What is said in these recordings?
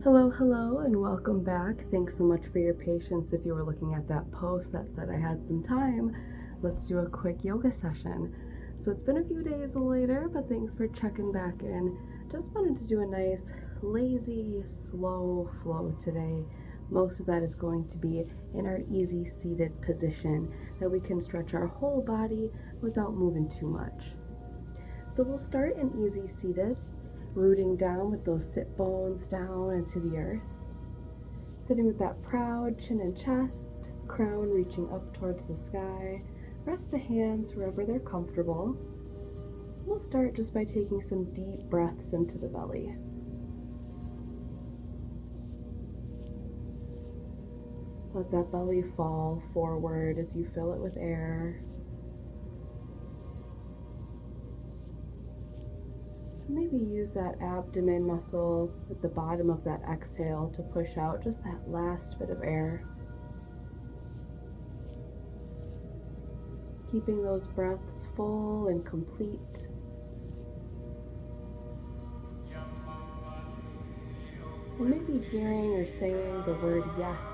Hello, and welcome back. Thanks so much for your patience. If you were looking at that post that said I had some time, let's do a quick yoga session. So it's been a few days later, but thanks for checking back in. Just wanted to do a nice, lazy, slow flow today. Most of that is going to be in our easy seated position that we can stretch our whole body without moving too much. So we'll start in easy seated, rooting down with those sit bones down into the earth. Sitting with that proud chin and chest, crown reaching up towards the sky. Rest the hands wherever they're comfortable. We'll start just by taking some deep breaths into the belly. Let that belly fall forward as you fill it with air. Maybe use that abdomen muscle at the bottom of that exhale to push out just that last bit of air. Keeping those breaths full and complete. And maybe hearing or saying the word yes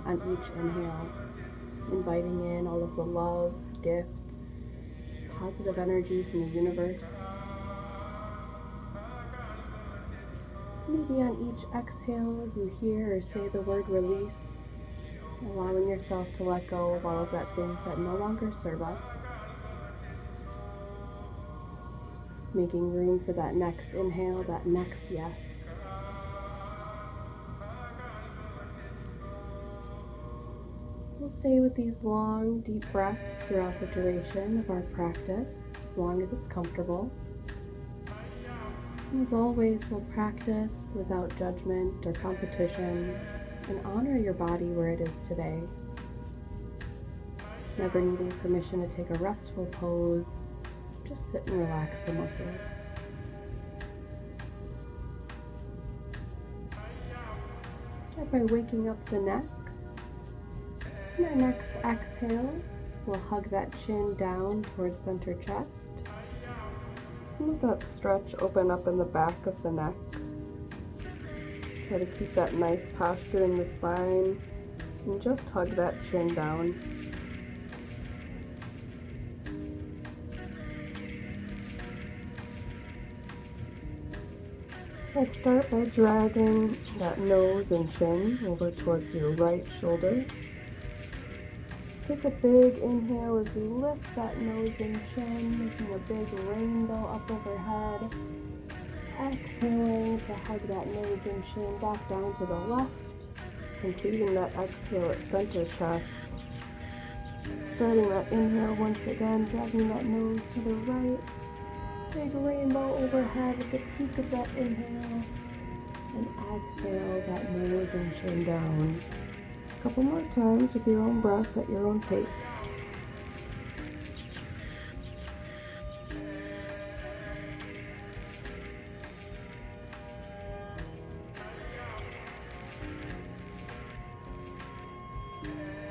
on each inhale, inviting in all of the love, gifts, positive energy from the universe. Maybe on each exhale you hear or say the word release, allowing yourself to let go of all of that things that no longer serve us. Making room for that next inhale, that next yes. We'll stay with these long, deep breaths throughout the duration of our practice, as long as it's comfortable. And as always, we'll practice without judgment or competition and honor your body where it is today. Never needing permission to take a restful pose, just sit and relax the muscles. Start by waking up the neck. In our next exhale, we'll hug that chin down towards center chest. And let that stretch open up in the back of the neck. Try to keep that nice posture in the spine and just hug that chin down. I'll start by dragging that nose and chin over towards your right shoulder. Take a big inhale as we lift that nose and chin, making a big rainbow up overhead. Exhaling to hug that nose and chin back down to the left, completing that exhale at center chest. Starting that inhale once again, dragging that nose to the right. Big rainbow overhead at the peak of that inhale. And exhale that nose and chin down. A couple more times with your own breath at your own pace.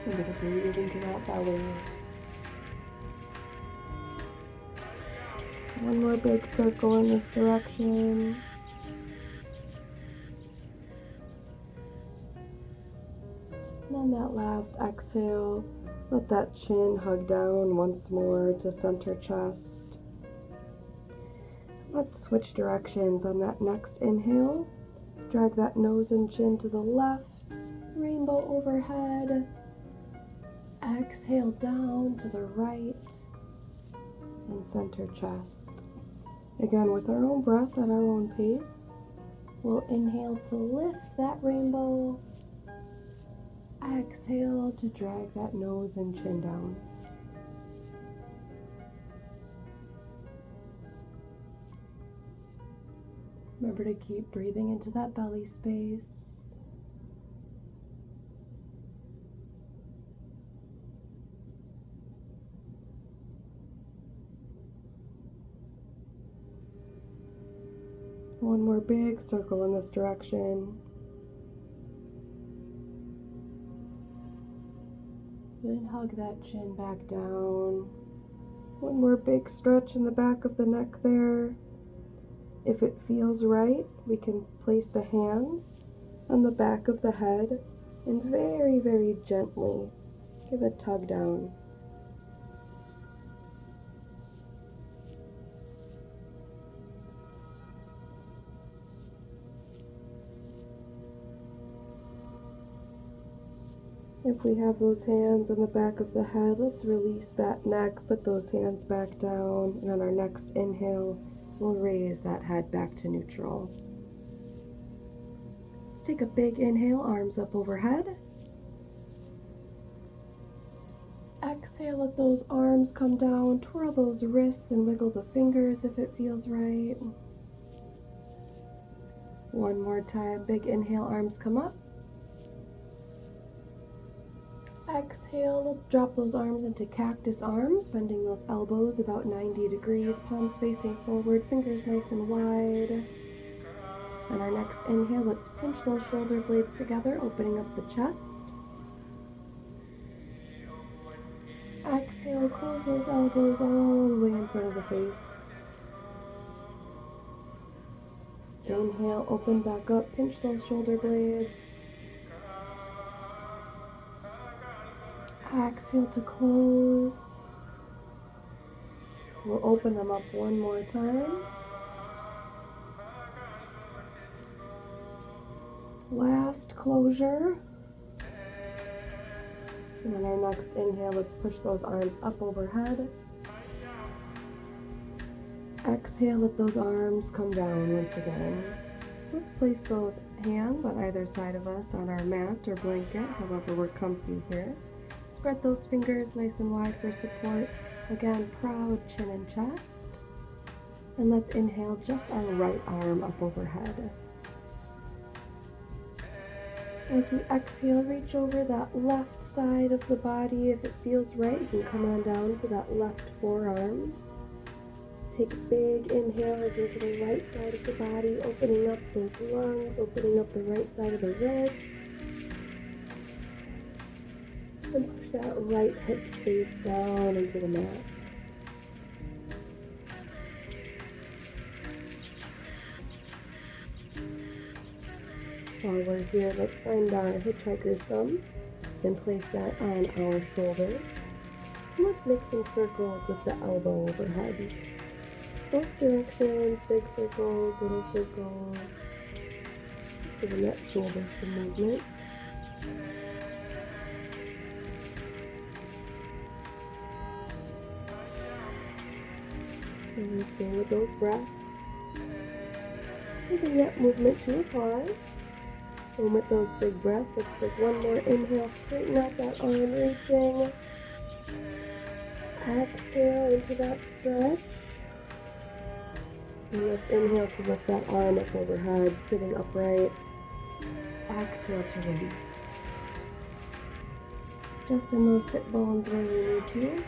I'm going to breathe into that belly. One more big circle in this direction. And on that last exhale, let that chin hug down once more to center chest. Let's switch directions on that next inhale. Drag that nose and chin to the left, rainbow overhead. Exhale down to the right and center chest. Again, with our own breath at our own pace, we'll inhale to lift that rainbow. Exhale to drag that nose and chin down. Remember to keep breathing into that belly space. One more big circle in this direction. Then hug that chin back down. One more big stretch in the back of the neck there. If it feels right, we can place the hands on the back of the head and very, very gently give a tug down. If we have those hands on the back of the head, let's release that neck, put those hands back down, and on our next inhale, we'll raise that head back to neutral. Let's take a big inhale, arms up overhead. Exhale, let those arms come down, twirl those wrists and wiggle the fingers if it feels right. One more time, big inhale, arms come up. Exhale, drop those arms into cactus arms, bending those elbows about 90 degrees, palms facing forward, fingers nice and wide. On our next inhale, let's pinch those shoulder blades together, opening up the chest. Exhale, close those elbows all the way in front of the face. Inhale, open back up, pinch those shoulder blades. Exhale to close. We'll open them up one more time. Last closure. And on our next inhale, let's push those arms up overhead. Exhale, let those arms come down once again. Let's place those hands on either side of us on our mat or blanket, however we're comfy here. Spread those fingers nice and wide for support. Again, proud chin and chest. And let's inhale just our right arm up overhead. As we exhale, reach over that left side of the body. If it feels right, you can come on down to that left forearm. Take big inhales into the right side of the body, opening up those lungs, opening up the right side of the ribs. And push that right hip space down into the mat. While we're here, let's find our hitchhiker's thumb and place that on our shoulder. And let's make some circles with the elbow overhead. Both directions, big circles, little circles. Just giving that shoulder some movement. And we stay with those breaths. Giving that movement to a pause. And with those big breaths, let's take one more inhale, straighten out that arm reaching. Exhale into that stretch. And let's inhale to lift that arm up overhead, sitting upright. Exhale to release. Just in those sit bones where we need to.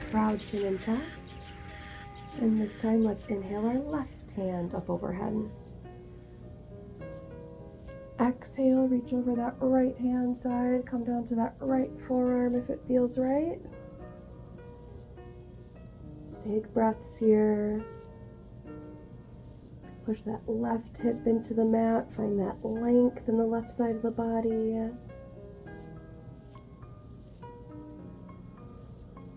Proud chin and chest. And this time, let's inhale our left hand up overhead. Exhale, reach over that right hand side, come down to that right forearm if it feels right. Big breaths here. Push that left hip into the mat, find that length in the left side of the body.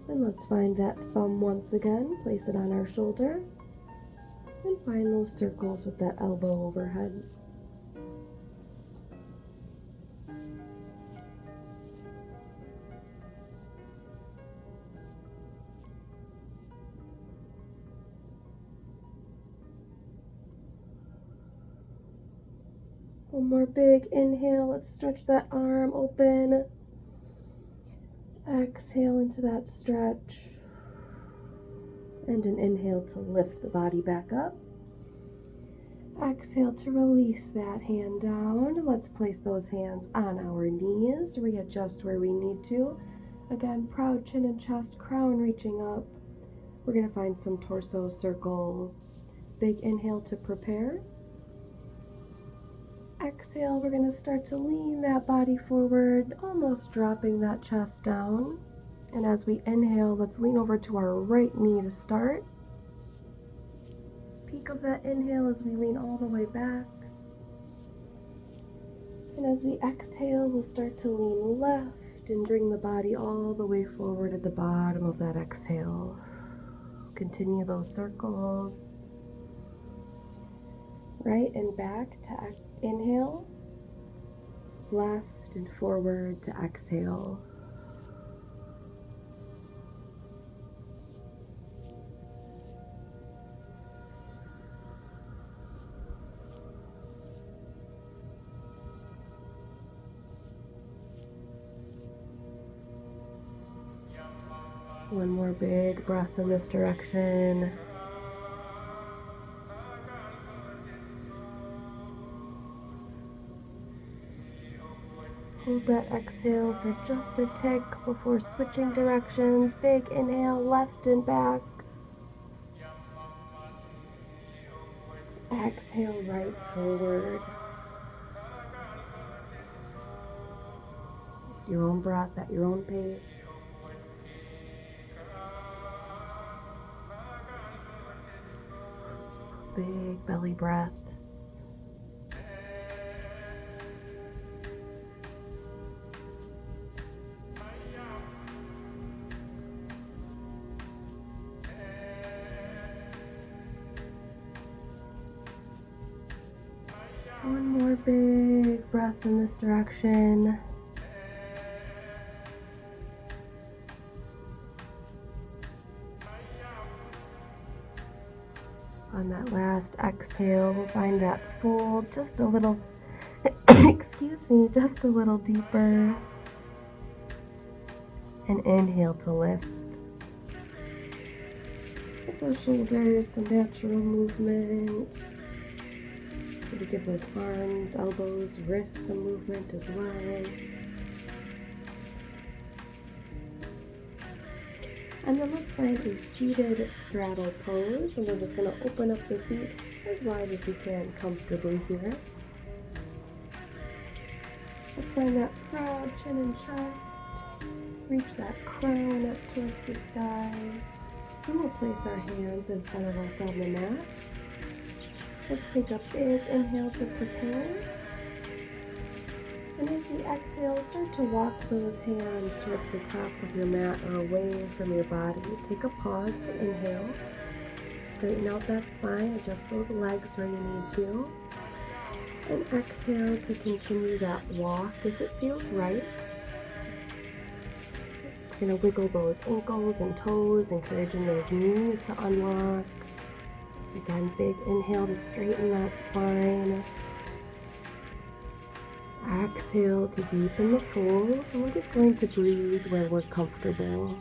And let's find that thumb once again, place it on our shoulder, and find those circles with that elbow overhead. One more big inhale. Let's stretch that arm open. Exhale into that stretch. And an inhale to lift the body back up. Exhale to release that hand down. Let's place those hands on our knees. Readjust where we need to. Again, proud chin and chest, crown reaching up. We're going to find some torso circles. Big inhale to prepare. Exhale, we're going to start to lean that body forward, almost dropping that chest down. And as we inhale, let's lean over to our right knee to start. Peak of that inhale as we lean all the way back. And as we exhale, we'll start to lean left and bring the body all the way forward at the bottom of that exhale. Continue those circles. Right and back to inhale. Left and forward to exhale. One more big breath in this direction. Hold that exhale for just a tick before switching directions. Big inhale, left and back. Exhale, right forward. Your own breath at your own pace. Big belly breaths. One more big breath in this direction. On that last exhale, we'll find that fold just a little, excuse me, just a little deeper. And inhale to lift. Give those shoulders some natural movement. Maybe give those arms, elbows, wrists some movement as well. And then let's find a seated straddle pose, and we're just going to open up the feet as wide as we can comfortably here. Let's find that proud chin and chest. Reach that crown up towards the sky. And we'll place our hands in front of us on the mat. Let's take a big inhale to prepare. And as we exhale, start to walk those hands towards the top of your mat or away from your body. Take a pause to inhale. Straighten out that spine, adjust those legs where you need to. And exhale to continue that walk if it feels right. We're going to wiggle those ankles and toes, encouraging those knees to unlock. Again, big inhale to straighten that spine. Exhale to deepen the fold, and we're just going to breathe where we're comfortable.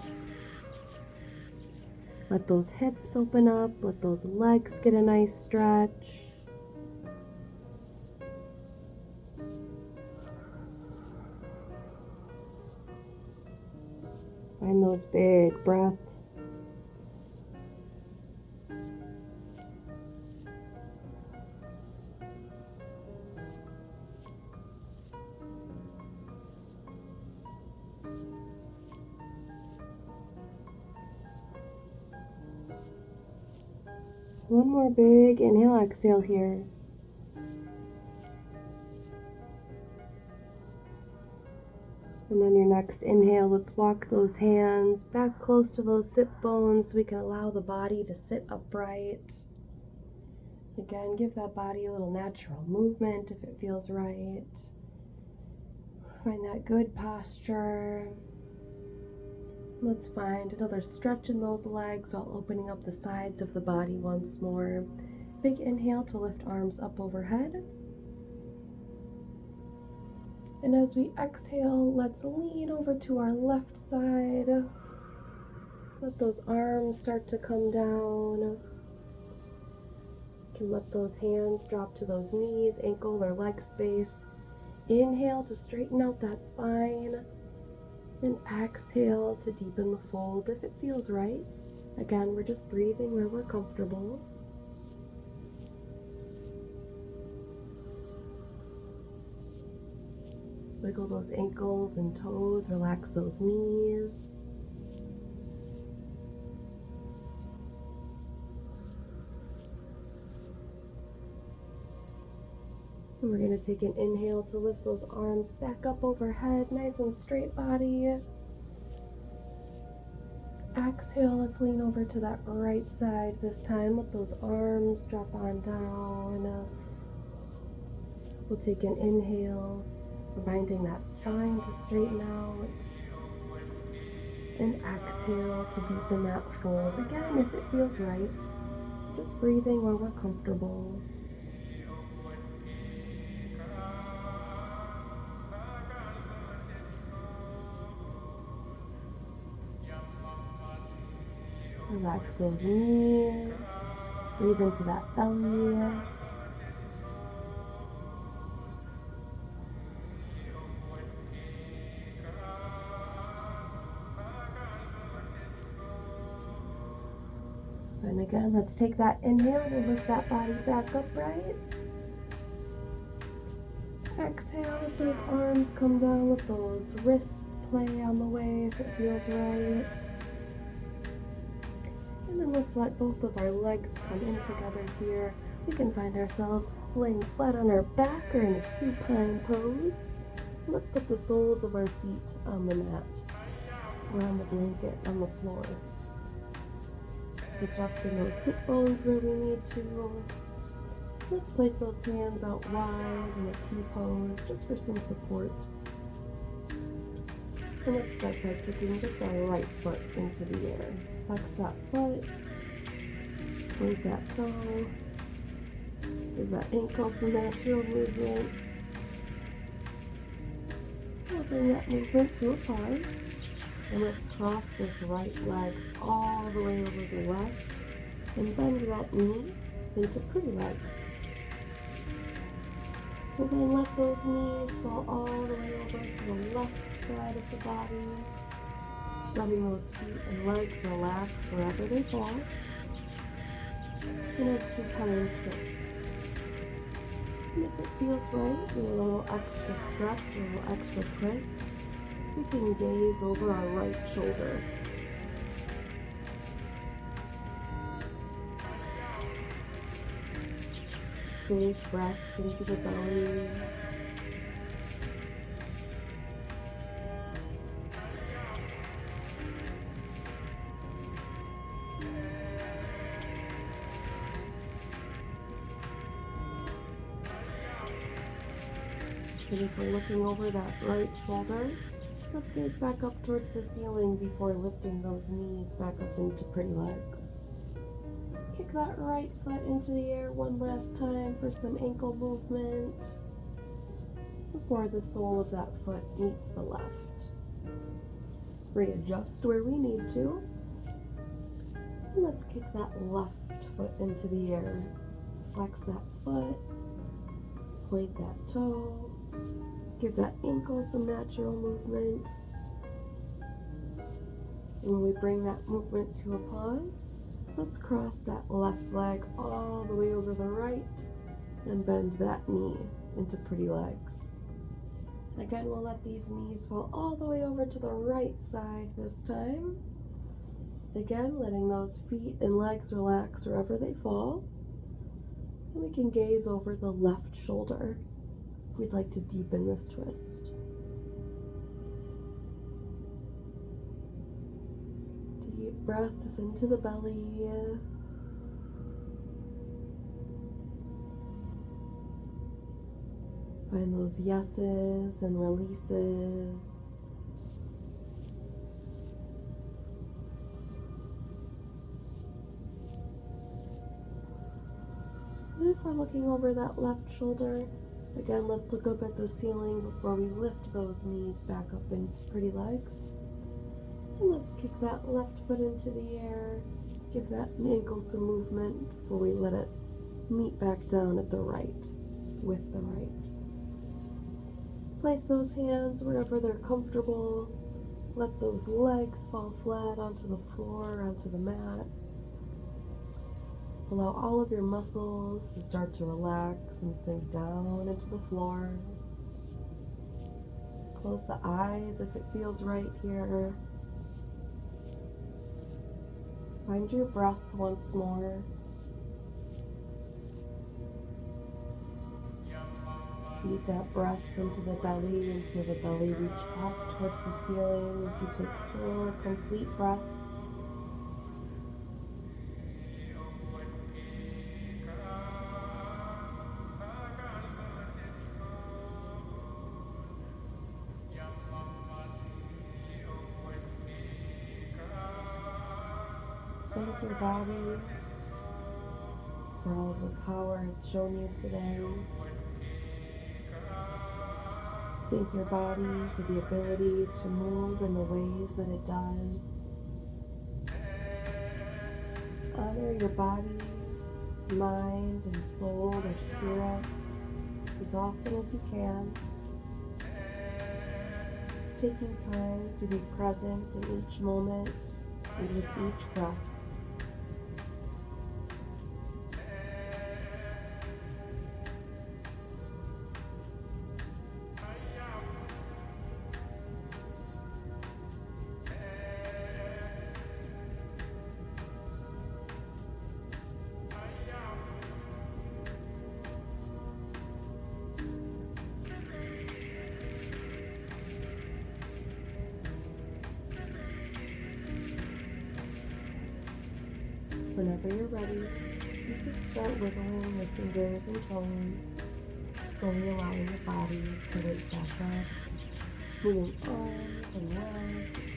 Let those hips open up, let those legs get a nice stretch. Find those big breaths. One more big inhale, exhale here. And on your next inhale, let's walk those hands back close to those sit bones so we can allow the body to sit upright. Again, give that body a little natural movement if it feels right. Find that good posture. Let's find another stretch in those legs while opening up the sides of the body once more. Big inhale to lift arms up overhead. And as we exhale, let's lean over to our left side. Let those arms start to come down. You can let those hands drop to those knees, ankle or leg space. Inhale to straighten out that spine. And exhale to deepen the fold if it feels right. Again, we're just breathing where we're comfortable. Wiggle those ankles and toes, relax those knees. And we're going to take an inhale to lift those arms back up overhead, nice and straight body. Exhale, let's lean over to that right side this time. Let those arms drop on down. We'll take an inhale, reminding that spine to straighten out. And exhale to deepen that fold. Again, if it feels right, just breathing where we're comfortable. Relax those knees. Breathe into that belly. And again, let's take that inhale. We'll lift that body back upright. Exhale, let those arms come down. Let those wrists play on the way if it feels right. And then let's let both of our legs come in together here. We can find ourselves laying flat on our back or in a supine pose. Let's put the soles of our feet on the mat or on the blanket on the floor. Adjusting those sit bones where we need to. Let's place those hands out wide in a T-pose just for some support. And let's start by kicking just our right foot into the air. Flex that foot, point that toe, give that ankle some natural movement. We'll bring that movement to a pause, and let's cross this right leg all the way over the left, and bend that knee into pretty legs. We'll then let those knees fall all the way over to the left side of the body, letting those feet and legs relax wherever they fall. And a supine twist. And if it feels right, do a little extra stretch, a little extra twist. We can gaze over our right shoulder. Big breaths into the belly. And if we're looking over that right shoulder, let's gaze back up towards the ceiling before lifting those knees back up into pretty legs. Kick that right foot into the air one last time for some ankle movement before the sole of that foot meets the left. Readjust where we need to. And let's kick that left foot into the air. Flex that foot, point that toe, give that ankle some natural movement. And when we bring that movement to a pause, let's cross that left leg all the way over the right and bend that knee into pretty legs. Again, we'll let these knees fall all the way over to the right side this time. Again, letting those feet and legs relax wherever they fall. And we can gaze over the left shoulder if we'd like to deepen this twist. Deep breaths into the belly. Find those yeses and releases. And if we're looking over that left shoulder, again, let's look up at the ceiling before we lift those knees back up into pretty legs. And let's kick that left foot into the air. Give that ankle some movement before we let it meet back down at the right, with the right. Place those hands wherever they're comfortable. Let those legs fall flat onto the floor, onto the mat. Allow all of your muscles to start to relax and sink down into the floor. Close the eyes if it feels right here. Find your breath once more. Repeat that breath into the belly and feel the belly reach up towards the ceiling as you take full, complete breaths. Thank your body for all of the power it's shown you today. Thank your body for the ability to move in the ways that it does. Honor your body, mind, and soul or spirit as often as you can. Taking time to be present in each moment and with each breath. Whenever you're ready, you can start wiggling your fingers and toes, slowly allowing your body to wake back up, moving arms and legs,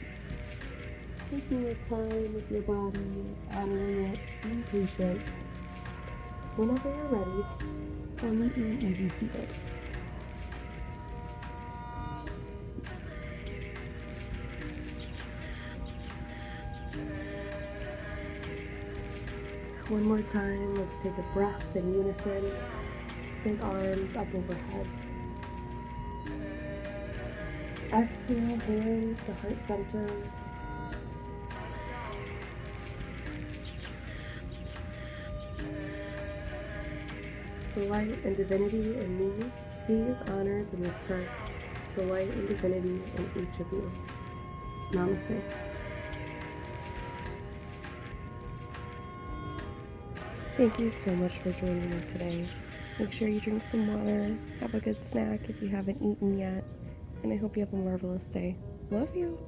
taking your time with your body, honoring it, being patient. Whenever you're ready, I'll meet you in easy seated. One more time, let's take a breath in unison. Big arms up overhead. Exhale, hands to heart center. The light and divinity in me sees, honors, and respects the light and divinity in each of you. Namaste. Thank you so much for joining me today. Make sure you drink some water, have a good snack if you haven't eaten yet, and I hope you have a marvelous day. Love you.